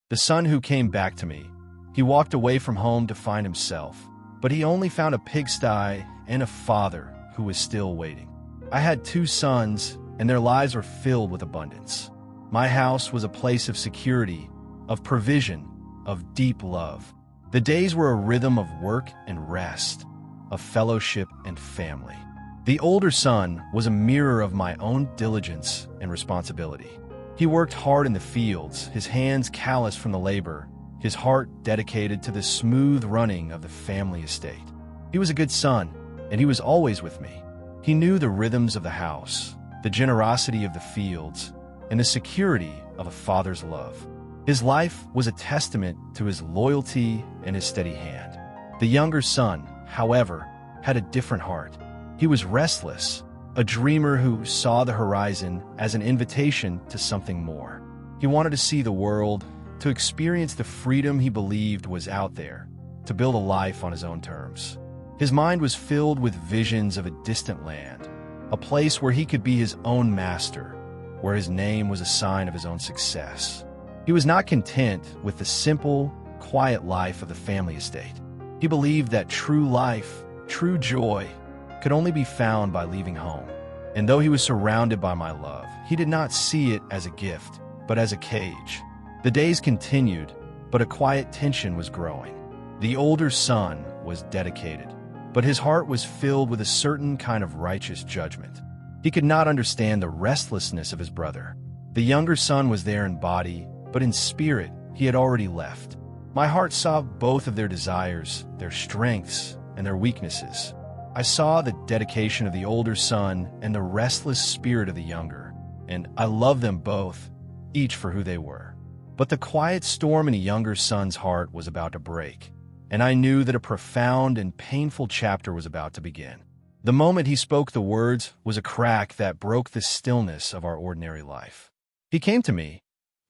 the son who came back to me. He walked away from home to find himself, but he only found a pigsty and a father who was still waiting. I had 2 sons, and their lives were filled with abundance. My house was a place of security, of provision, of deep love. The days were a rhythm of work and rest, of fellowship and family. The older son was a mirror of my own diligence and responsibility. He worked hard in the fields, his hands calloused from the labor, his heart dedicated to the smooth running of the family estate. He was a good son, and he was always with me. He knew the rhythms of the house, the generosity of the fields, and the security of a father's love. His life was a testament to his loyalty and his steady hand. The younger son, however, had a different heart. He was restless, a dreamer who saw the horizon as an invitation to something more. He wanted to see the world, to experience the freedom he believed was out there, to build a life on his own terms. His mind was filled with visions of a distant land, a place where he could be his own master, where his name was a sign of his own success. He was not content with the simple, quiet life of the family estate. He believed that true life, true joy, could only be found by leaving home. And though he was surrounded by my love, he did not see it as a gift, but as a cage. The days continued, but a quiet tension was growing. The older son was dedicated, but his heart was filled with a certain kind of righteous judgment. He could not understand the restlessness of his brother. The younger son was there in body, but in spirit he had already left. My heart saw both of their desires, their strengths, and their weaknesses. I saw the dedication of the older son and the restless spirit of the younger, and I loved them both, each for who they were. But the quiet storm in a younger son's heart was about to break, and I knew that a profound and painful chapter was about to begin. The moment he spoke the words was a crack that broke the stillness of our ordinary life. He came to me,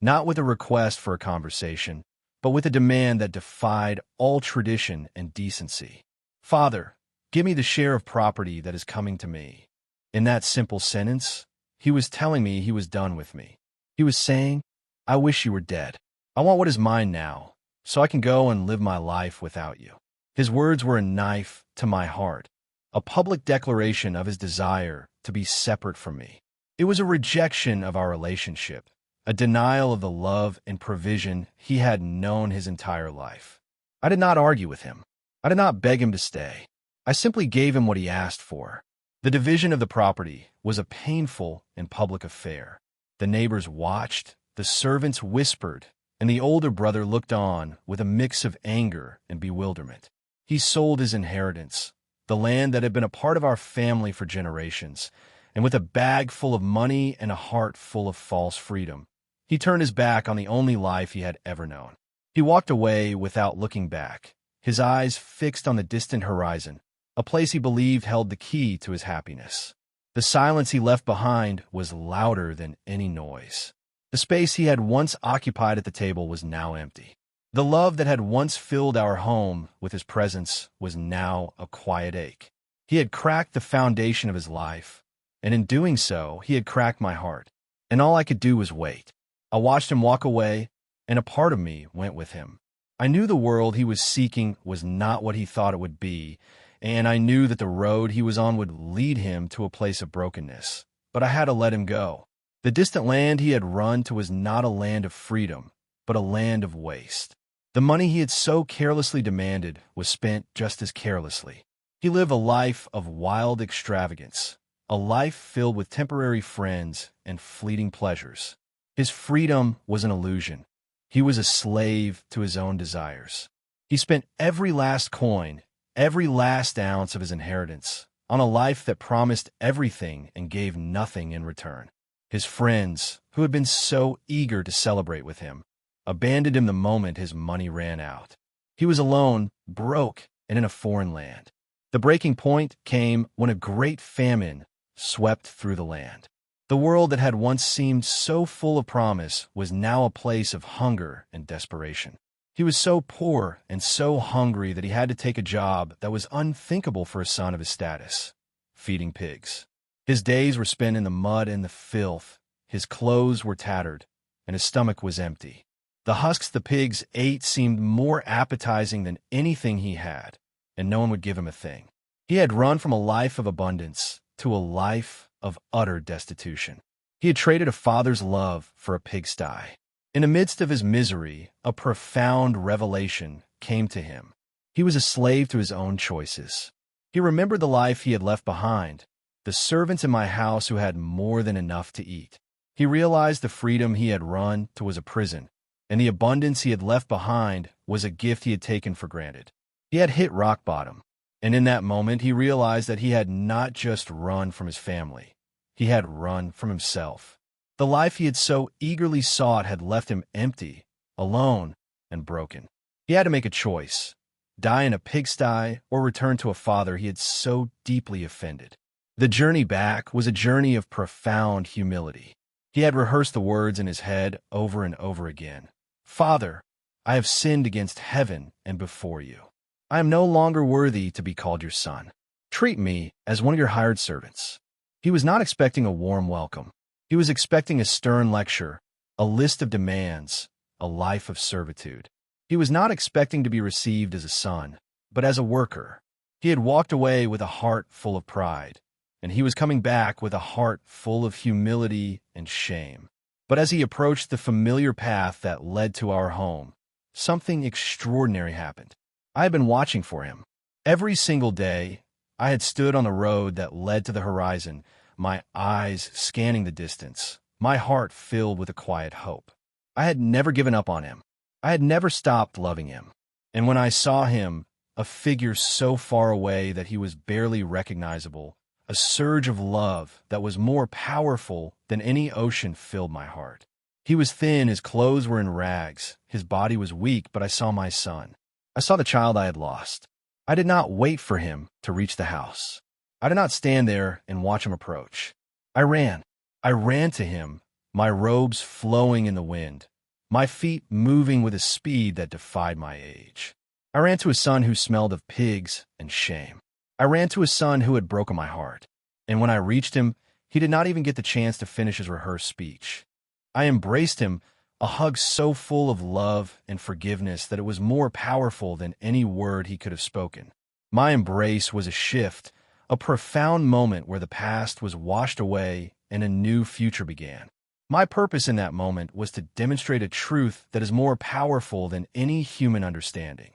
not with a request for a conversation, but with a demand that defied all tradition and decency. "Father, give me the share of property that is coming to me." In that simple sentence, he was telling me he was done with me. He was saying, "I wish you were dead. I want what is mine now, so I can go and live my life without you." His words were a knife to my heart, a public declaration of his desire to be separate from me. It was a rejection of our relationship, a denial of the love and provision he had known his entire life. I did not argue with him. I did not beg him to stay. I simply gave him what he asked for. The division of the property was a painful and public affair. The neighbors watched, the servants whispered, and the older brother looked on with a mix of anger and bewilderment. He sold his inheritance, the land that had been a part of our family for generations, and with a bag full of money and a heart full of false freedom, he turned his back on the only life he had ever known. He walked away without looking back, his eyes fixed on the distant horizon, a place he believed held the key to his happiness. The silence he left behind was louder than any noise. The space he had once occupied at the table was now empty. The love that had once filled our home with his presence was now a quiet ache. He had cracked the foundation of his life, and in doing so, he had cracked my heart. And all I could do was wait. I watched him walk away, and a part of me went with him. I knew the world he was seeking was not what he thought it would be, and I knew that the road he was on would lead him to a place of brokenness. But I had to let him go. The distant land he had run to was not a land of freedom, but a land of waste. The money he had so carelessly demanded was spent just as carelessly. He lived a life of wild extravagance, a life filled with temporary friends and fleeting pleasures. His freedom was an illusion. He was a slave to his own desires. He spent every last coin, every last ounce of his inheritance, on a life that promised everything and gave nothing in return. His friends, who had been so eager to celebrate with him, abandoned him the moment his money ran out. He was alone, broke, and in a foreign land. The breaking point came when a great famine swept through the land. The world that had once seemed so full of promise was now a place of hunger and desperation. He was so poor and so hungry that he had to take a job that was unthinkable for a son of his status: feeding pigs. His days were spent in the mud and the filth, his clothes were tattered, and his stomach was empty. The husks the pigs ate seemed more appetizing than anything he had, and no one would give him a thing. He had run from a life of abundance to a life of utter destitution. He had traded a father's love for a pigsty. In the midst of his misery, a profound revelation came to him. He was a slave to his own choices. He remembered the life he had left behind, the servants in my house who had more than enough to eat. He realized the freedom he had run to was a prison, and the abundance he had left behind was a gift he had taken for granted. He had hit rock bottom, and in that moment he realized that he had not just run from his family. He had run from himself. The life he had so eagerly sought had left him empty, alone, and broken. He had to make a choice: die in a pigsty or return to a father he had so deeply offended. The journey back was a journey of profound humility. He had rehearsed the words in his head over and over again. "Father, I have sinned against heaven and before you. I am no longer worthy to be called your son. Treat me as one of your hired servants." He was not expecting a warm welcome. He was expecting a stern lecture, a list of demands, a life of servitude. He was not expecting to be received as a son, but as a worker. He had walked away with a heart full of pride, and he was coming back with a heart full of humility and shame. But as he approached the familiar path that led to our home, something extraordinary happened. I had been watching for him. Every single day, I had stood on the road that led to the horizon, my eyes scanning the distance, my heart filled with a quiet hope. I had never given up on him. I had never stopped loving him. And when I saw him, a figure so far away that he was barely recognizable, a surge of love that was more powerful than any ocean filled my heart. He was thin, his clothes were in rags, his body was weak, but I saw my son. I saw the child I had lost. I did not wait for him to reach the house. I did not stand there and watch him approach. I ran. I ran to him, my robes flowing in the wind, my feet moving with a speed that defied my age. I ran to a son who smelled of pigs and shame. I ran to a son who had broken my heart. And when I reached him, he did not even get the chance to finish his rehearsed speech. I embraced him, a hug so full of love and forgiveness that it was more powerful than any word he could have spoken. My embrace was a shift, a profound moment where the past was washed away and a new future began. My purpose in that moment was to demonstrate a truth that is more powerful than any human understanding,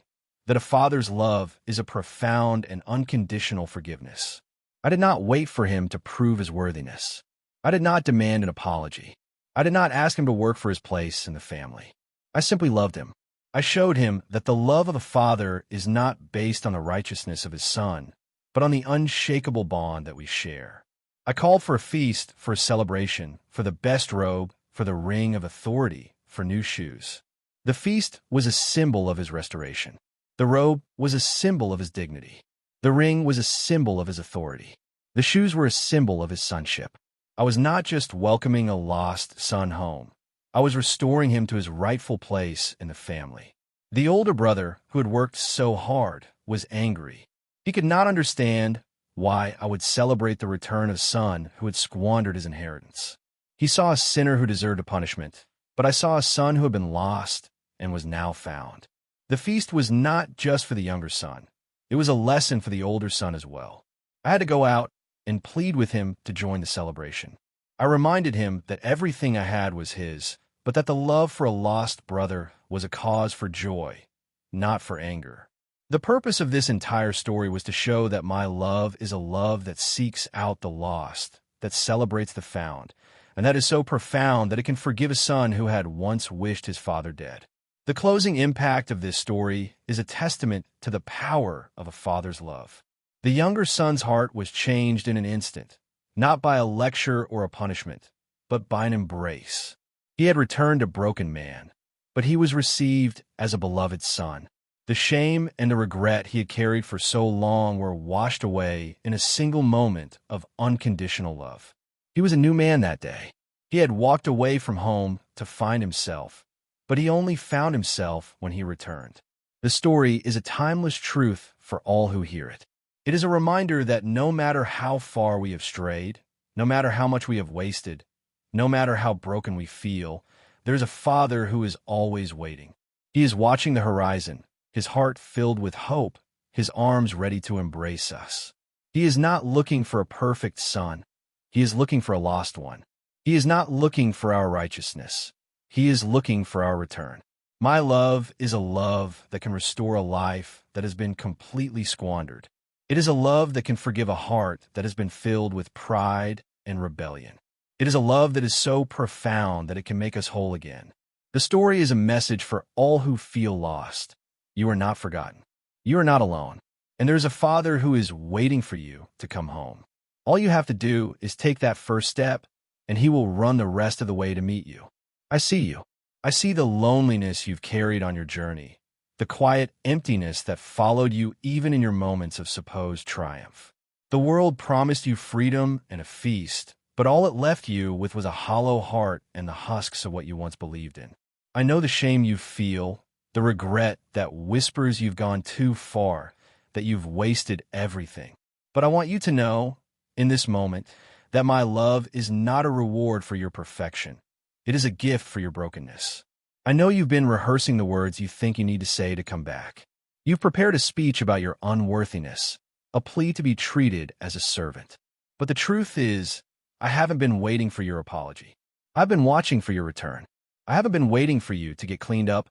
that a father's love is a profound and unconditional forgiveness. I did not wait for him to prove his worthiness. I did not demand an apology. I did not ask him to work for his place in the family. I simply loved him. I showed him that the love of a father is not based on the righteousness of his son, but on the unshakable bond that we share. I called for a feast, for a celebration, for the best robe, for the ring of authority, for new shoes. The feast was a symbol of his restoration. The robe was a symbol of his dignity. The ring was a symbol of his authority. The shoes were a symbol of his sonship. I was not just welcoming a lost son home. I was restoring him to his rightful place in the family. The older brother, who had worked so hard, was angry. He could not understand why I would celebrate the return of a son who had squandered his inheritance. He saw a sinner who deserved a punishment, but I saw a son who had been lost and was now found. The feast was not just for the younger son. It was a lesson for the older son as well. I had to go out and plead with him to join the celebration. I reminded him that everything I had was his, but that the love for a lost brother was a cause for joy, not for anger. The purpose of this entire story was to show that my love is a love that seeks out the lost, that celebrates the found, and that is so profound that it can forgive a son who had once wished his father dead. The closing impact of this story is a testament to the power of a father's love. The younger son's heart was changed in an instant, not by a lecture or a punishment, but by an embrace. He had returned a broken man, but he was received as a beloved son. The shame and the regret he had carried for so long were washed away in a single moment of unconditional love. He was a new man that day. He had walked away from home to find himself, but he only found himself when he returned. The story is a timeless truth for all who hear it. It is a reminder that no matter how far we have strayed, no matter how much we have wasted, no matter how broken we feel, There's a father who is always waiting. He is watching the horizon, his heart filled with hope, his arms ready to embrace us. He is not looking for a perfect son. He is looking for a lost one. He is not looking for our righteousness. He is looking for our return. My love is a love that can restore a life that has been completely squandered. It is a love that can forgive a heart that has been filled with pride and rebellion. It is a love that is so profound that it can make us whole again. The story is a message for all who feel lost. You are not forgotten. You are not alone. And there is a Father who is waiting for you to come home. All you have to do is take that first step, and He will run the rest of the way to meet you. I see you. I see the loneliness you've carried on your journey, the quiet emptiness that followed you even in your moments of supposed triumph. The world promised you freedom and a feast, but all it left you with was a hollow heart and the husks of what you once believed in. I know the shame you feel, the regret that whispers you've gone too far, that you've wasted everything. But I want you to know, in this moment, that my love is not a reward for your perfection. It is a gift for your brokenness. I know you've been rehearsing the words you think you need to say to come back. You've prepared a speech about your unworthiness, a plea to be treated as a servant. But the truth is, I haven't been waiting for your apology. I've been watching for your return. I haven't been waiting for you to get cleaned up.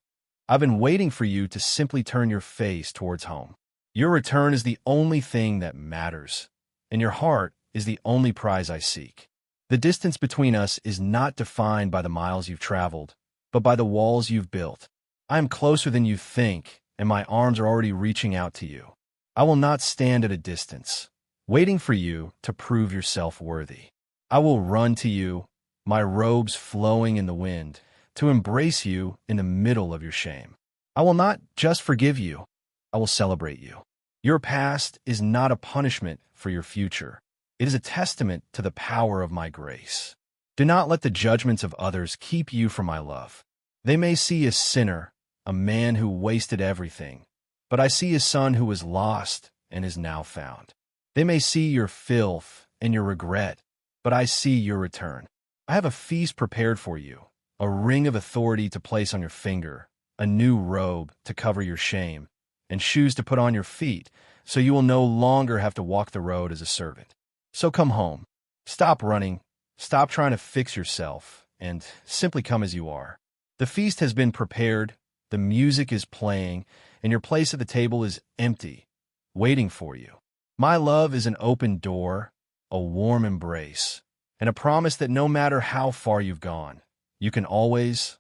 I've been waiting for you to simply turn your face towards home. Your return is the only thing that matters, and your heart is the only prize I seek. The distance between us is not defined by the miles you've traveled, but by the walls you've built. I am closer than you think, and my arms are already reaching out to you. I will not stand at a distance, waiting for you to prove yourself worthy. I will run to you, my robes flowing in the wind, to embrace you in the middle of your shame. I will not just forgive you, I will celebrate you. Your past is not a punishment for your future. It is a testament to the power of my grace. Do not let the judgments of others keep you from my love. They may see a sinner, a man who wasted everything, but I see a son who was lost and is now found. They may see your filth and your regret, but I see your return. I have a feast prepared for you, a ring of authority to place on your finger, a new robe to cover your shame, and shoes to put on your feet, so you will no longer have to walk the road as a servant. So come home. Stop running. Stop trying to fix yourself, and simply come as you are. The feast has been prepared, the music is playing, and your place at the table is empty, waiting for you. My love is an open door, a warm embrace, and a promise that no matter how far you've gone, you can always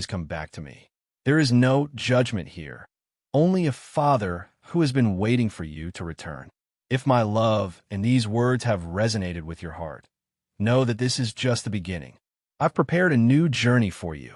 come back to me. There is no judgment here, only a Father who has been waiting for you to return. If my love and these words have resonated with your heart, know that this is just the beginning. I've prepared a new journey for you,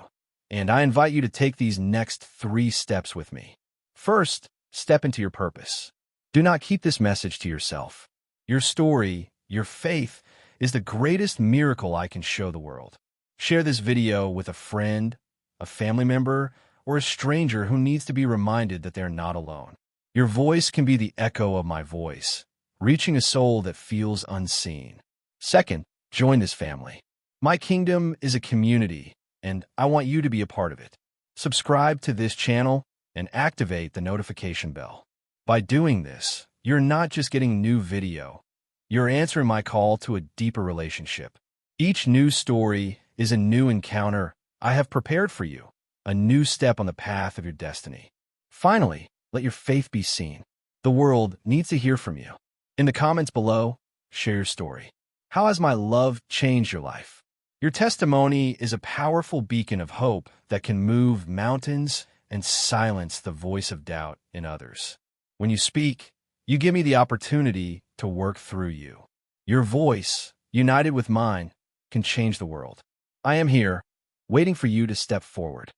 and I invite you to take these next 3 steps with me. First, step into your purpose. Do not keep this message to yourself. Your story, your faith, is the greatest miracle I can show the world. Share this video with a friend, a family member, or a stranger who needs to be reminded that they're not alone. Your voice can be the echo of my voice, reaching a soul that feels unseen. Second, join this family. My kingdom is a community, and I want you to be a part of it. Subscribe to this channel and activate the notification bell. By doing this, you're not just getting new video, you're answering my call to a deeper relationship. Each new story is a new encounter I have prepared for you, a new step on the path of your destiny. Finally, let your faith be seen. The world needs to hear from you. In the comments below, share your story. How has my love changed your life? Your testimony is a powerful beacon of hope that can move mountains and silence the voice of doubt in others. When you speak, you give me the opportunity to work through you. Your voice, united with mine, can change the world. I am here, waiting for you to step forward.